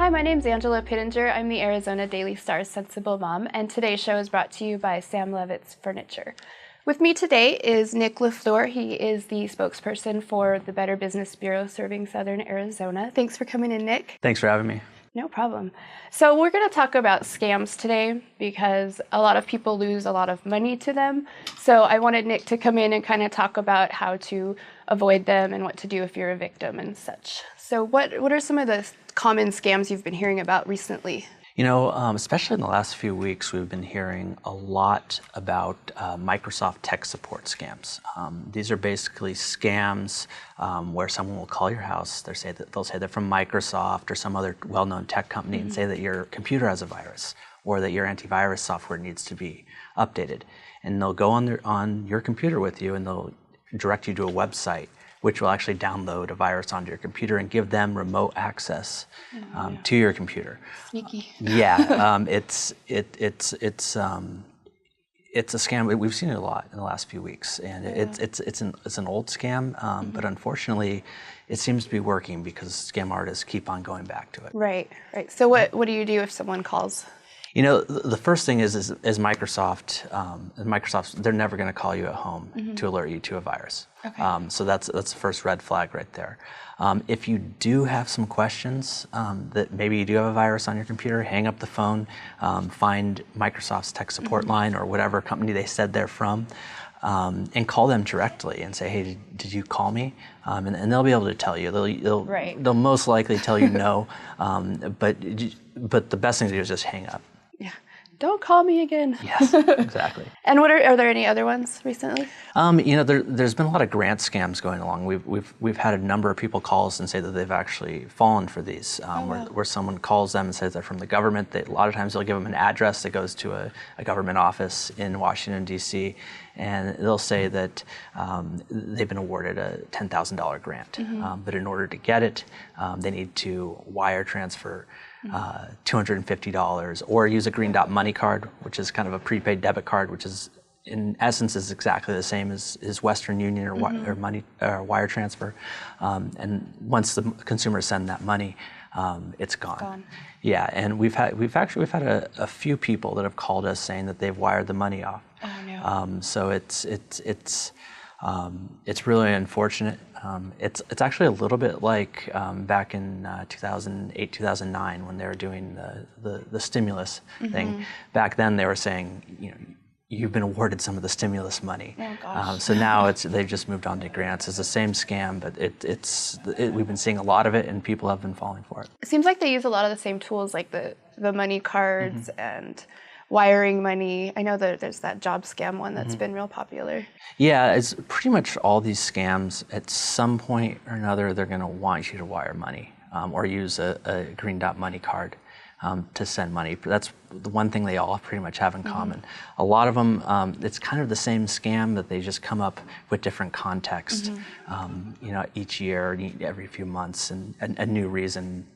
Hi, my name's Angela Pittenger. I'm the Arizona Daily Star's Centsible Mom, and today's show is brought to you by Sam Levitt's Furniture. With me today is Nick LaFleur. He is the spokesperson for the Better Business Bureau serving Southern Arizona. Thanks for coming in, Nick. Thanks for having me. No problem. So we're going to talk about scams today because a lot of people lose a lot of money to them. So I wanted Nick to come in and kind of talk about how to avoid them and what to do if you're a victim and such. So what are some of the common scams you've been hearing about recently? You know, especially in the last few weeks, we've been hearing a lot about Microsoft tech support scams. These are basically scams where someone will call your house. They'll say they're from Microsoft or some other well-known tech company and say that your computer has a virus or that your antivirus software needs to be updated. And they'll go on your computer with you and they'll direct you to a website which will actually download a virus onto your computer and give them remote access to your computer. Sneaky. Yeah, it's a scam. We've seen it a lot in the last few weeks, and it's an old scam, but unfortunately, it seems to be working because scam artists keep on going back to it. Right. So what do you do if someone calls? You know, the first thing is Microsoft. They're never going to call you at home to alert you to a virus. Okay. So that's the first red flag right there. If you do have some questions that maybe you do have a virus on your computer, hang up the phone, find Microsoft's tech support line or whatever company they said they're from, and call them directly and say, hey, did you call me? And they'll be able to tell you. They'll most likely tell you no, but the best thing to do is just hang up. Yeah. Don't call me again. Yes, exactly. And are there any other ones recently? You know, there's been a lot of grant scams going along. We've had a number of people call us and say that they've actually fallen for these, where someone calls them and says they're from the government. A lot of times they'll give them an address that goes to a government office in Washington, D.C., and they'll say that they've been awarded a $10,000 grant. But in order to get it, they need to wire transfer $250 or use a green dot money card, which is kind of a prepaid debit card, which is in essence is exactly the same as Western Union or money wire transfer. And once the consumers send that money, it's gone. Yeah, and we've had a few people that have called us saying that they've wired the money off. Oh no. So it's really unfortunate. It's actually a little bit like back in 2008, 2009 when they were doing the stimulus thing. Back then they were saying, you know, you've been awarded some of the stimulus money. Oh gosh. So now they've just moved on to grants. It's the same scam, but we've been seeing a lot of it and people have been falling for it. It seems like they use a lot of the same tools like the money cards and wiring money. I know that there's that job scam one that's been real popular. Yeah, it's pretty much all these scams. At some point or another, they're going to want you to wire money or use a green dot money card to send money. That's the one thing they all pretty much have in common. A lot of them, it's kind of the same scam, but they just come up with different context. You know, each year, every few months, and a new reason.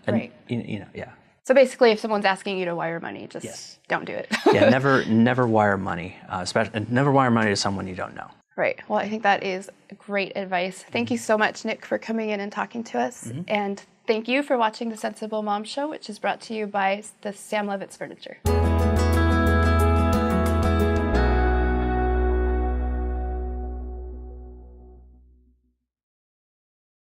Right. You know, yeah. So basically, if someone's asking you to wire money, just don't do it. Yeah, never wire money, especially never wire money to someone you don't know. Right. Well, I think that is great advice. Thank you so much, Nick, for coming in and talking to us. And thank you for watching the Centsible Mom Show, which is brought to you by the Sam Levitt's Furniture.